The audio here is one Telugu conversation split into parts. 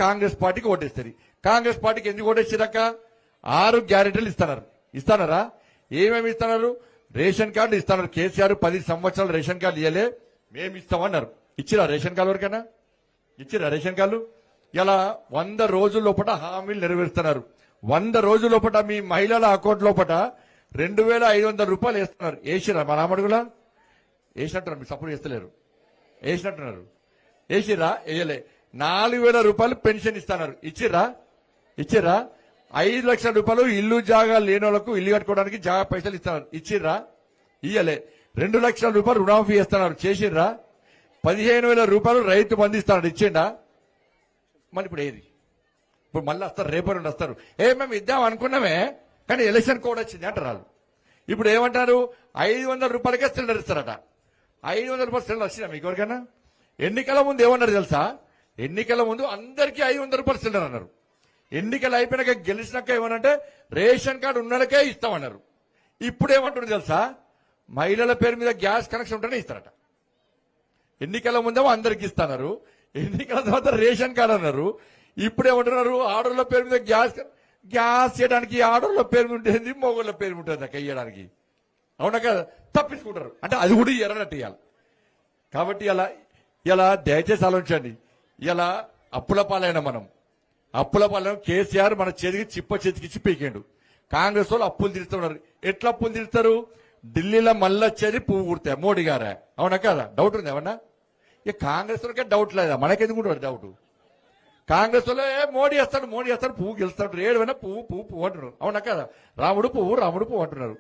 కాంగ్రెస్ పార్టీకి ఓటేస్తారు. కాంగ్రెస్ పార్టీకి ఎందుకు ఓటేసిరాక 6 గ్యారెంటీలు ఇస్తానారా? ఏమేమి ఇస్తున్నారు? రేషన్ కార్డు ఇస్తున్నారు. కేసీఆర్ 10 సంవత్సరాలు రేషన్ కార్డు ఇయ్యలే, మేము ఇస్తామన్నారు. ఇచ్చిరా రేషన్ కార్డు వరకైనా? ఇచ్చిరా రేషన్ కార్డు? ఇలా 100 రోజుల లోపల హామీలు నెరవేరుస్తున్నారు. 100 రోజుల లోపల మీ మహిళల అకౌంట్ లోపల 2500 రూపాయలు వేస్తున్నారు. వేసిరా మా రామడుగులా? వేసినట్టున్నారు, మీరు సపోర్ట్ చేస్తలేరు. వేసినట్టున్నారు. వేసిరా? వేయలే. 4000 రూపాయలు పెన్షన్ ఇస్తున్నారు. ఇచ్చిర్రా? 5 లక్షల రూపాయలు ఇల్లు జాగా లేని వాళ్ళకు ఇల్లు కట్టుకోవడానికి జాగా పైసలు ఇస్తున్నారు. ఇచ్చిర్రా? ఇయ్యలే. 2 లక్షల రూపాయలు రుణమాఫీ చేస్తున్నారు. చేసిర్రా? 15,000 రూపాయలు రైతు బంధు ఇస్తున్నారు. ఇచ్చిండా? మళ్ళీ ఇప్పుడు ఏది? ఇప్పుడు మళ్ళీ వస్తారు, రేపు నుండి వస్తారు. మేము ఇద్దాం అనుకున్నామే కానీ ఎలక్షన్ కోడ్ వచ్చింది అంటారు వాళ్ళు. ఇప్పుడు ఏమంటారు? 500 రూపాయలకే సిలిండర్ ఇస్తారట. 500 రూపాయలు సిలిండర్ వచ్చినా మీకు ఎవరికైనా? ఎన్నికల ముందు ఏమన్నారు తెలుసా? ఎన్నికల ముందు అందరికీ 500 రూపాయలు సిలిండర్ అన్నారు. ఎన్నికలు అయిపోయినాక గెలిచినాక ఏమనంటే రేషన్ కార్డు ఉన్నోళ్ళకే ఇస్తామన్నారు. ఇప్పుడు ఏమంటారు తెలుసా? మహిళల పేరు మీద గ్యాస్ కనెక్షన్ ఉంటేనే ఇస్తారట. ఎన్నికల ముందేమో అందరికి ఇస్తున్నారు, ఎన్నికల తర్వాత రేషన్ కార్డు అన్నారు. ఇప్పుడు ఏమంటున్నారు? ఆడోళ్ళ పేరు మీద గ్యాస్ చేయడానికి ఆడోళ్ళ పేరు ఉంటుంది, మొగోళ్ళ పేరు ఉంటుంది అక్క ఇయ్యడానికి. అవునా కదా? తప్పించుకుంటారు. అంటే అది కూడా ఎర్రనట్టు ఇవ్వాలి. కాబట్టి ఇలా దయచేసి ఆలోచించండి. ఇలా అప్పుల పాలైన మనం అప్పుల పాలన కేసీఆర్ మన చేతికి చేతికిచ్చి పీకేండు. కాంగ్రెస్ వాళ్ళు అప్పులు తీరుతున్నారు. ఎట్లా అప్పులు తీరుతారు? ఢిల్లీలో మళ్ళీ వచ్చేది పువ్వు కుడతాయి మోడీ గారే. అవునా కదా? డౌట్ ఉంది ఏమన్నా? ఇక కాంగ్రెస్ వాళ్ళకే డౌట్ లేదా? మనకెందుకు డౌట్? కాంగ్రెస్ వాళ్ళు మోడీ వేస్తాడు పువ్వు గెలుస్తాడు, ఏడువైనా పువ్వు అంటున్నారు. అవునా కదా? రాముడు పువ్వు అంటున్నారు.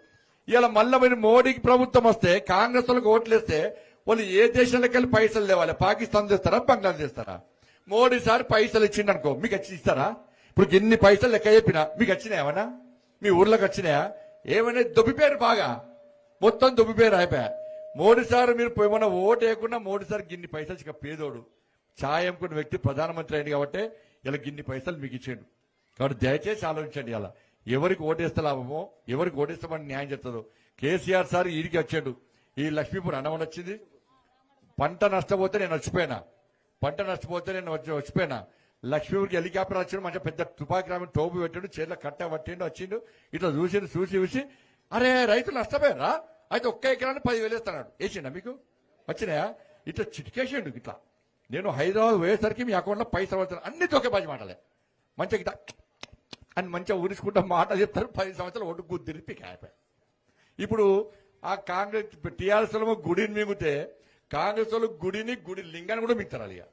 ఇలా మళ్ళీ మీరు మోడీకి ప్రభుత్వం వస్తే కాంగ్రెస్ వాళ్ళకి ఓట్లు వేస్తే వాళ్ళు ఏ దేశంలోకి వెళ్ళి పైసలు లేవాలి? పాకిస్తాన్ చేస్తారా, బంగ్లాదేశ్ చేస్తారా? మోడీ సార్ పైసలు ఇచ్చిండు అనుకో, మీకు వచ్చి ఇస్తారా? ఇప్పుడు ఎన్ని పైసలు లెక్క చెప్పినా మీకు వచ్చినాయా? ఏమన్నా మీ ఊర్లోకి వచ్చినాయా? ఏమైనా దొబ్బిపోయారు, బాగా మొత్తం దొబ్బిపోయారు. అయిపోయా మోడీ సార్ మీరు ఏమన్నా ఓటు వేయకుండా మోడీ సార్ గిన్ని పైసలు ఇక పేదోడు ఛాయ్ అమ్ముకున్న వ్యక్తి ప్రధానమంత్రి అయింది కాబట్టి ఇలా గిన్ని పైసలు మీకు ఇచ్చేయండు. కాబట్టి దయచేసి ఆలోచించండి. అలా ఎవరికి ఓటేస్తే లాభమో, ఎవరికి ఓటేస్తామని న్యాయం చెప్తుందో. కేసీఆర్ సార్ ఈడికి వచ్చాడు. ఈ లక్ష్మీపూర్ అన్నమని వచ్చింది. పంట నష్టపోతే నేను వచ్చిపోయినా. లక్ష్మీపూర్కి హెలికాప్టర్ వచ్చాడు, మంచిగా పెద్ద తుపాకి రామి టోపు పెట్టాడు, చేతిలో కట్ట పట్టిండు, వచ్చిండు. ఇట్లా చూసి అరే రైతులు నష్టపోయారా? అయితే ఒక్క ఎకరాన్ని 10,000 వేస్తున్నాడు. వేసిండా మీకు? వచ్చినాయా? ఇట్లా చిటికేసిండు. ఇట్లా నేను హైదరాబాద్ పోయేసరికి మీ అకౌంట్లో పైసలు పడుతున్నాను. అన్ని తొక్కేబాజీ మాటలే. మంచిగా ఇట్లా అని మంచిగా ఊరించుకుంటా మాట చెప్తారు. 10 సంవత్సరాలు ఓటు గుద్దిరి అయిపోయాయి. ఇప్పుడు ఆ కాంగ్రెస్ టీఆర్ఎస్ లో గుడిని మింగితే కాంగ్రెస్ వాళ్ళు గుడి లింగాన్ని కూడా మింగుతారు. ఇక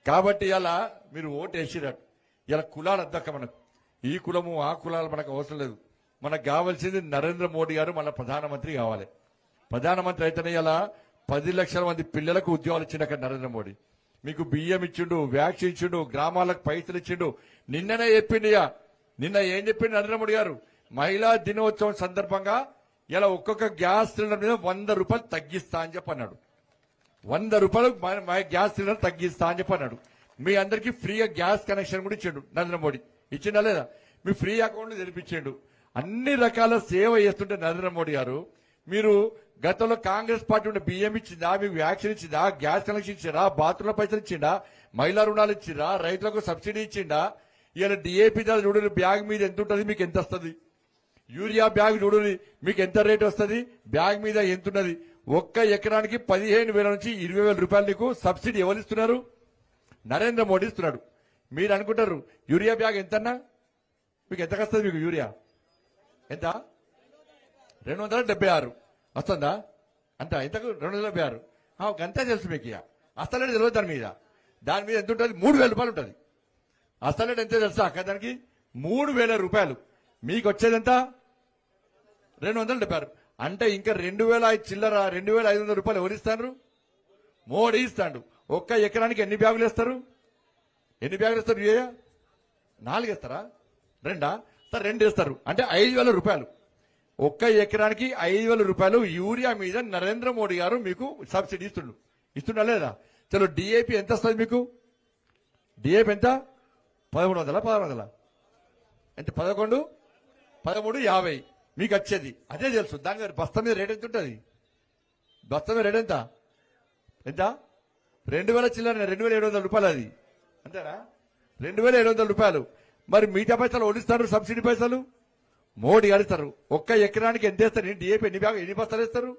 కాబట్టి ఇలా మీరు ఓటు వేసినట్టు ఇలా కులాలు అద్దక్క మనకు. ఈ కులము ఆ కులాలు మనకు అవసరం లేదు. మనకు కావాల్సింది నరేంద్ర మోడీ గారు మన ప్రధానమంత్రి కావాలి. ప్రధానమంత్రి అయితేనే ఇలా 10 లక్షల మంది పిల్లలకు ఉద్యోగాలు ఇచ్చిండు అక్కడ నరేంద్ర మోడీ. మీకు బియ్యం ఇచ్చిండు, వ్యాక్సిన్ ఇచ్చిండు, గ్రామాలకు పైసలు ఇచ్చిండు. నిన్ననే చెప్పిండు. నిన్న ఏం చెప్పిండు నరేంద్ర మోడీ గారు? మహిళా దినోత్సవం సందర్భంగా ఇలా ఒక్కొక్క గ్యాస్ సిలిండర్ మీద 100 రూపాయలు తగ్గిస్తా అని చెప్పన్నాడు. 100 రూపాయలు గ్యాస్ సిలిండర్ తగ్గిస్తా అని చెప్పన్నాడు. మీ అందరికీ ఫ్రీగా గ్యాస్ కనెక్షన్ కూడా ఇచ్చిండు నరేంద్ర మోడీ. ఇచ్చిండా లేదా? మీ ఫ్రీ అకౌంట్ తెరిపించిండు. అన్ని రకాల సేవ చేస్తుంటే నరేంద్ర మోడీ గారు, మీరు గతంలో కాంగ్రెస్ పార్టీ ఉండే బియ్యం ఇచ్చిందా, మీకు వ్యాక్సిన్ ఇచ్చిందా, గ్యాస్ కనెక్షన్ ఇచ్చిందా, బాత్రూంల పైసలు ఇచ్చిందా, మహిళా రుణాలు ఇచ్చిందా, రైతులకు సబ్సిడీ ఇచ్చిందా? ఇలా డిఏపీ ధర చూడండి, బ్యాగ్ మీద ఎంత ఉంటుంది, మీకు ఎంత వస్తుంది? యూరియా బ్యాగ్ చూడండి, మీకు ఎంత రేట్ వస్తుంది, బ్యాగ్ మీద ఎంత ఉన్నది? ఒక్క ఎకరానికి 15,000 నుంచి 20,000 రూపాయలు నీకు సబ్సిడీ ఎవరు ఇస్తున్నారు? నరేంద్ర మోడీ ఇస్తున్నాడు. మీరు అనుకుంటారు యూరియా బ్యాగ్ ఎంతన్నా? మీకు ఎంత వస్తుంది? మీకు యూరియా ఎంత? 276 వస్తుందా? అంత ఎంతకు? 276. అంతే తెలుసు మీకు. ఇక అస్తలేడు తెలియదు దాని మీద ఎంత ఉంటుంది? 3,000 రూపాయలు ఉంటుంది. అస్తలేడు ఎంత తెలుసా అక్క? దానికి 3,000 రూపాయలు. మీకు వచ్చేది ఎంత? 276. అంటే ఇంకా 2,000 చిల్లర 2,500 రూపాయలు ఎవరు ఇస్తారు? మోడీ ఇస్తాడు. ఒక్క ఎకరానికి ఎన్ని బ్యాగులు వేస్తారు? 4 వేస్తారా? 2 సార్ 2 వేస్తారు. అంటే 5,000 రూపాయలు. ఒక్క ఎకరానికి 5,000 రూపాయలు యూరియా మీద నరేంద్ర మోడీ గారు మీకు సబ్సిడీ ఇస్తున్నా లేదా? చలో డిఏపి ఎంత వస్తుంది మీకు? డిఏపి ఎంత? 1,300 ఎంత? 1350 మీకు వచ్చేది. అదే తెలుసు. దాని బస్తా మీద రేట్ ఎంత ఉంటుంది? బస్తా మీద రేట్ ఎంత? 2,000 చిల్లర 2,700 రూపాయలు. అది అంతేనా 2700 రూపాయలు. మరి మిగతా పైసలు ఓడిస్తారు సబ్సిడీ పైసలు మోడీ అడుస్తారు. ఒక్క ఎకరానికి ఎంత వేస్తారు? డిఏపీ ఎన్ని బస్తాలు వేస్తారు?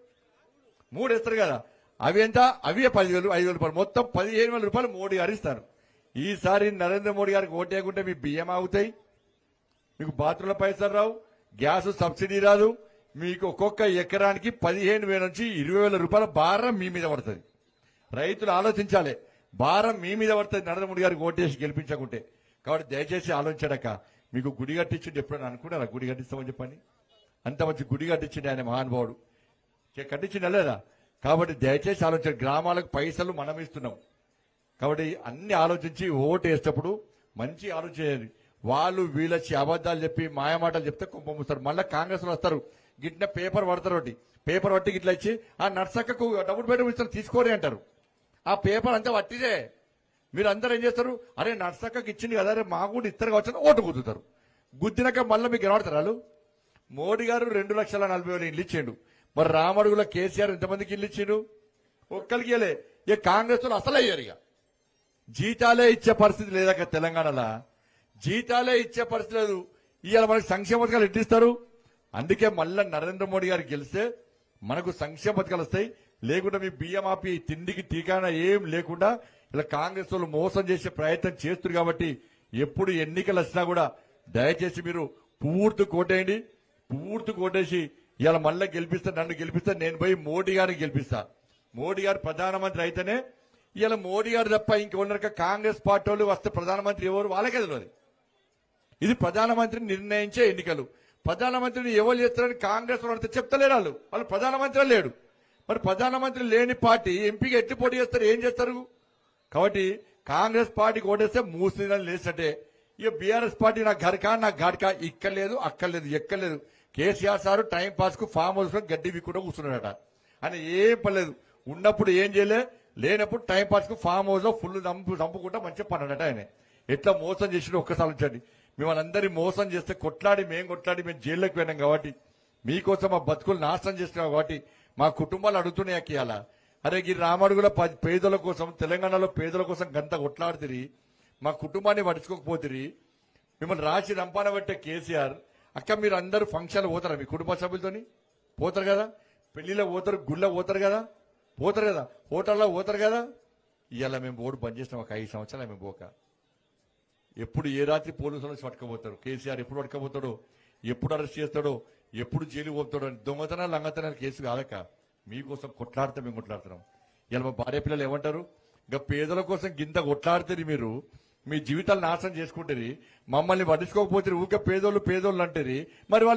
3 వేస్తారు కదా. అవి ఎంత? అవి 10,000 5,000 రూపాయలు, మొత్తం 15,000 రూపాయలు మోడీ గారు ఇస్తారు. ఈసారి నరేంద్ర మోడీ గారికి ఓటేయకుంటే మీ బియ్యం ఆగుతాయి, మీకు బాత్రూంల పైసలు రావు, గ్యాస్ సబ్సిడీ రాదు, మీకు ఒక్కొక్క ఎకరానికి 15,000 నుంచి 20,000 రూపాయల భారం మీ మీద పడుతుంది. రైతులు ఆలోచించాలి, భారం మీ మీద పడుతుంది నరేంద్ర మోడీ గారికి ఓటేసి గెలిపించకుంటే. కాబట్టి దయచేసి ఆలోచించడక. మీకు గుడి కట్టించింది ఎప్పుడైనా అనుకున్నారా? గుడి కట్టిస్తామని చెప్పని అంత మంచి గుడి కట్టించింది ఆయన మహానుభావుడు, కట్టించిందా లేదా? కాబట్టి దయచేసి ఆలోచించండి. గ్రామాలకు పైసలు మనం ఇస్తున్నాం కాబట్టి అన్ని ఆలోచించి ఓటు వేసేటప్పుడు మంచి ఆలోచించాలి. వాళ్ళు వీళ్ళొచ్చి అబద్దాలు చెప్పి మాయమాటలు చెప్తే కుంపముస్తారు. మళ్ళీ కాంగ్రెస్ లో వస్తారు, గిట్ల పేపర్ పడతారు, ఒకటి పేపర్ పట్టి గిట్ల ఇచ్చి ఆ నర్సక్కకు డబుల్ బెడ్రూమ్ ఇస్తారు తీసుకోరే అంటారు. ఆ పేపర్ అంతా పట్టిదే. మీరు అందరూ ఏం చేస్తారు? అరే నర్సక్కకి ఇచ్చింది కదా, అరే మాకు కూడా ఇస్తారు కావచ్చు ఓటు గుద్దుతారు. గుద్దినాక మళ్ళీ మీకు కనబడతారు వాళ్ళు. మోడీ గారు 2,40,000 ఇల్లు ఇచ్చిండు. మరి రామడుగుల కేసీఆర్ ఎంతమందికి ఇల్లు ఇచ్చిండు? ఒక్కరికి ఇవ్వలే. ఇక కాంగ్రెస్ వాళ్ళు అసలు అయ్యారు. ఇక జీతాలే ఇచ్చే పరిస్థితి లేదక్క తెలంగాణలో, జీతాలే ఇచ్చే పరిస్థితి లేదు. ఇవాళ మనకి సంక్షేమ పథకాలు ఎట్టిస్తారు? అందుకే మళ్ళా నరేంద్ర మోడీ గారు గెలిస్తే మనకు సంక్షేమ పథకాలు వస్తాయి. లేకుండా మీ బియ్యం ఆపి తిండికి టీకానా ఏం లేకుండా ఇలా కాంగ్రెస్ వాళ్ళు మోసం చేసే ప్రయత్నం చేస్తున్నారు. కాబట్టి ఎప్పుడు ఎన్నికలు వచ్చినా కూడా దయచేసి మీరు పూర్తి కోటేయండి. పూర్తి కోటేసి ఇలా మళ్ళీ గెలిపిస్తే, నన్ను గెలిపిస్తే నేను పోయి మోడీ గారిని గెలిపిస్తా. మోడీ గారు ప్రధానమంత్రి అయితేనే ఇలా మోడీ గారు తప్ప ఇంకెవరు కాంగ్రెస్ పార్టీ వాళ్ళు వస్తే ప్రధానమంత్రి ఎవరు వాళ్ళకే తెలియదు. ఇది ప్రధానమంత్రిని నిర్ణయించే ఎన్నికలు. ప్రధానమంత్రిని ఎవరు చేస్తారని కాంగ్రెస్ వాళ్ళు చెప్తలేరు. వాళ్ళు ప్రధానమంత్రి లేడు. మరి ప్రధానమంత్రి లేని పార్టీ ఎంపీగా ఎట్టి పోటీ చేస్తారు? ఏం చేస్తారు? కాబట్టి కాంగ్రెస్ పార్టీకి ఓటేస్తే మూసిని లేసటే. ఇక బీఆర్ఎస్ పార్టీ నా ఘర్కా నా ఘాట్కా ఇక్కర్లేదు అక్కర్లేదు ఎక్కర్లేదు. కేసీఆర్ సార్ టైం పాస్ కు ఫామ్ హౌస్ లో గడ్డి విక్కుండా కూర్చున్నాడట. ఆయన ఏం పర్లేదు, ఉన్నప్పుడు ఏం చేయలే, లేనప్పుడు టైం పాస్ కు ఫామ్ హౌస్ లో ఫుల్ చంపుకుంటా మంచిగా పన్నాడట. ఆయన ఎట్లా మోసం చేసినా ఒక్కసారి ఉంచండి. మిమ్మల్ని అందరినీ మోసం చేస్తే కొట్లాడి మేము జైల్లోకి పోయినాం కాబట్టి, మీకోసం మా బతుకులు నాశనం చేస్తున్నాం కాబట్టి మా కుటుంబాలు అడుగుతున్నాయి ఇవాళ. అరే ఈ రామడుగుల పేదల కోసం, తెలంగాణలో పేదల కోసం గంత కొట్లాడుతుంది, మా కుటుంబాన్ని పడుచుకోకపోతుంది. మిమ్మల్ని రాసి రంపాన పెట్టే కేసీఆర్ అక్క మీరు అందరూ ఫంక్షన్లు పోతారా? మీ కుటుంబ సభ్యులతోని పోతారు కదా, పెళ్లిలో పోతారు, గుళ్ళో పోతారు కదా, హోటల్లో పోతారు కదా. ఇవాళ మేము బోర్డు బంద్ చేసినాం ఒక 5 సంవత్సరాలు మేము పోక. ఎప్పుడు ఏ రాత్రి పోలీసులు పట్టుకపోతారు, కేసీఆర్ ఎప్పుడు పట్టుకపోతాడో, ఎప్పుడు అరెస్ట్ చేస్తాడో, ఎప్పుడు జైలు పోతాడో అని దొంగతనాలు లంగతనాలు కేసు కాదక. మీకోసం కొట్లాడితే మేము కొట్లాడుతున్నాం. ఇలా మా భార్య పిల్లలు ఏమంటారు? ఇంకా పేదల కోసం గింత కొట్లాడితే మీరు మీ జీవితాలు నాశనం చేసుకుంటారు, మమ్మల్ని పట్టించుకోకపోతే ఊకే పేదోళ్ళు అంటారు. మరి వాళ్ళు